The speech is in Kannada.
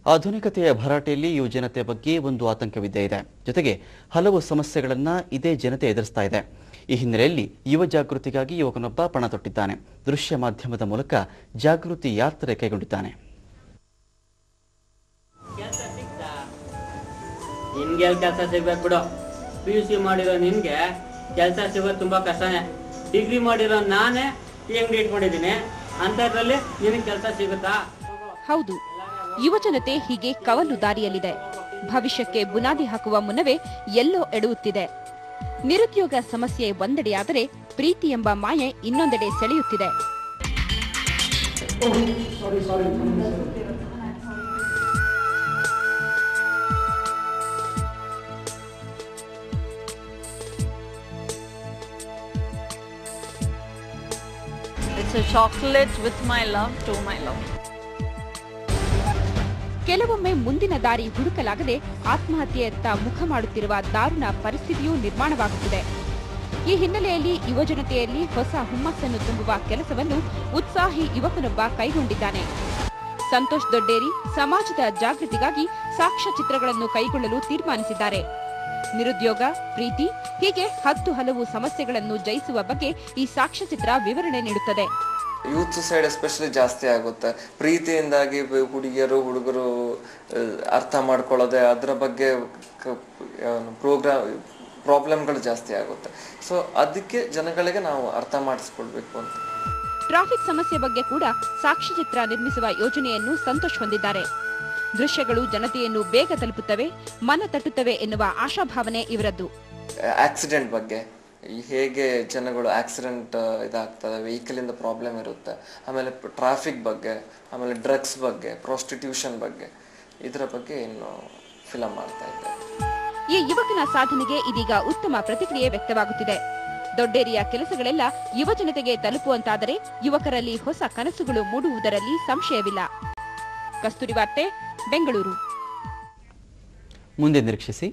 ಆಧುನಿಕತೆಯ ಭರಾಟೆಯಲ್ಲಿ ಯುವ ಜನತೆ ಬಗ್ಗೆ ಒಂದು ಆತಂಕವಿದ್ದೇ ಇದೆ. ಜೊತೆಗೆ ಹಲವು ಸಮಸ್ಯೆಗಳನ್ನು ಇದೇ ಜನತೆ ಎದುರಿಸ್ತಾ ಇದೆ. ಈ ಹಿನ್ನೆಲೆಯಲ್ಲಿ ಯುವ ಜಾಗೃತಿಗಾಗಿ ಯುವಕನೊಬ್ಬ ಪಣ ತೊಟ್ಟಿದ್ದಾನೆ. ದೃಶ್ಯ ಮಾಧ್ಯಮದ ಮೂಲಕ ಜಾಗೃತಿ ಯಾತ್ರೆ ಕೈಗೊಂಡಿದ್ದಾನೆ. ನಿನ್ಗೆ ಕೆಲಸ ಸಿಗ್ಬೇಕು ಬಿಡು. PUC ಮಾಡಿರೋ ನಿನ್ಗೆ ಕೆಲಸ ಸಿಗೋದು ತುಂಬಾ ಕಷ್ಟನೇ. ಡಿಗ್ರಿ ಮಾಡಿರೋ ನಾನೇ ಅಂಗಡಿ ಇಟ್ಕೊಂಡಿದ್ದೀನಿ. ಅಂತದ್ರಲ್ಲಿ ನಿನಗೆ ಕೆಲಸ ಸಿಗುತ್ತಾ? ಹೌದು, ಯುವಜನತೆ ಹೀಗೆ ಕವಲು ದಾರಿಯಲ್ಲಿದೆ. ಭವಿಷ್ಯಕ್ಕೆ ಬುನಾದಿ ಹಾಕುವ ಮುನ್ನವೇ ಎಲ್ಲೋ ಎಡುತ್ತಿದೆ. ನಿರುದ್ಯೋಗ ಸಮಸ್ಯೆ ಒಂದೆಡೆಯಾದರೆ ಪ್ರೀತಿ ಎಂಬ ಮಾಯೆ ಇನ್ನೊಂದೆಡೆ ಸೆಳೆಯುತ್ತಿದೆ. It's a chocolate with my love to my love. ಕೆಲವೊಮ್ಮೆ ಮುಂದಿನ ದಾರಿ ಹುಡುಕಲಾಗದೆ ಆತ್ಮಹತ್ಯೆಯತ್ತ ಮುಖ ಮಾಡುತ್ತಿರುವ ದಾರುಣ ಪರಿಸ್ಥಿತಿಯೂ ನಿರ್ಮಾಣವಾಗುತ್ತಿದೆ. ಈ ಹಿನ್ನೆಲೆಯಲ್ಲಿ ಯುವಜನತೆಯಲ್ಲಿ ಹೊಸ ಹುಮ್ಮಸ್ಸನ್ನು ತುಂಬುವ ಕೆಲಸವನ್ನು ಉತ್ಸಾಹಿ ಯುವಕನೊಬ್ಬ ಕೈಗೊಂಡಿದ್ದಾನೆ. ಸಂತೋಷ್ ದೊಡ್ಡೇರಿ ಸಮಾಜದ ಜಾಗೃತಿಗಾಗಿ ಸಾಕ್ಷ್ಯಚಿತ್ರಗಳನ್ನು ಕೈಗೊಳ್ಳಲು ತೀರ್ಮಾನಿಸಿದ್ದಾರೆ. ನಿರುದ್ಯೋಗ, ಪ್ರೀತಿ ಹೀಗೆ 10 ಹಲವು ಸಮಸ್ಯೆಗಳನ್ನು ಜಯಿಸುವ ಬಗ್ಗೆ ಈ ಸಾಕ್ಷ್ಯಚಿತ್ರ ವಿವರಣೆ ನೀಡುತ್ತದೆ. ಯೂತ್ ಸುಸೈಡ್ ಎಸ್ಪೆಷಲಿ ಜಾಸ್ತಿ ಆಗುತ್ತೆ. ಪ್ರೀತಿಯಿಂದಾಗಿ ಹುಡುಗರು ಅರ್ಥ ಮಾಡ್ಕೊಳ್ಳೋದೆ, ಅದರ ಬಗ್ಗೆ ಪ್ರಾಬ್ಲಮ್ಗಳು ಜಾಸ್ತಿ ಆಗುತ್ತೆ. ಸೊ ಅದಕ್ಕೆ ಜನಗಳಿಗೆ ನಾವು ಅರ್ಥ ಮಾಡಿಸ್ಕೊಳ್ಬೇಕು ಅಂತ. ಟ್ರಾಫಿಕ್ ಸಮಸ್ಯೆ ಬಗ್ಗೆ ಕೂಡ ಸಾಕ್ಷ್ಯಚಿತ್ರ ನಿರ್ಮಿಸುವ ಯೋಜನೆಯನ್ನು ಸಂತೋಷ್ ಹೊಂದಿದ್ದಾರೆ. ದೃಶ್ಯಗಳು ಜನತೆಯನ್ನು ಬೇಗ ತಲುಪುತ್ತವೆ, ಮನ ತಟ್ಟುತ್ತವೆ ಎನ್ನುವ ಆಶಾಭಾವನೆ ಇವರದ್ದು. ಆಕ್ಸಿಡೆಂಟ್ ಬಗ್ಗೆ, ಹೇಗೆ ಜನಗಳು ಆಕ್ಸಿಡೆಂಟ್ ಇದಾಗ್ತದೆ, ವೆಹಿಕಲ್ ಇಂದ ಪ್ರಾಬ್ಲಮ್ ಇರುತ್ತೆ, ಆಮೇಲೆ ಟ್ರಾಫಿಕ್ ಬಗ್ಗೆ, ಆಮೇಲೆ ಡ್ರಗ್ಸ್ ಬಗ್ಗೆ, ಪ್ರಾಸ್ಟಿಟ್ಯೂಷನ್ ಬಗ್ಗೆ, ಇದರ ಬಗ್ಗೆ ಇನ್ನು ಫಿಲಂ ಮಾಡ್ತಾ ಇದ್ದಾರೆ. ಈ ಯುವಕನ ಸಾಧನೆಗೆ ಇದೀಗ ಉತ್ತಮ ಪ್ರತಿಕ್ರಿಯೆ ವ್ಯಕ್ತವಾಗುತ್ತಿದೆ. ದೊಡ್ಡೇರಿಯ ಕೆಲಸಗಳೆಲ್ಲ ಯುವ ಜನತೆಗೆ ತಲುಪುವಂತಾದರೆ ಯುವಕರಲ್ಲಿ ಹೊಸ ಕನಸುಗಳು ಮೂಡುವುದರಲ್ಲಿ ಸಂಶಯವಿಲ್ಲ. ಕಸ್ತೂರಿ ವಾರ್ತೆ, ಬೆಂಗಳೂರು. ಮುಂದೆ ನಿರೀಕ್ಷಿಸಿ.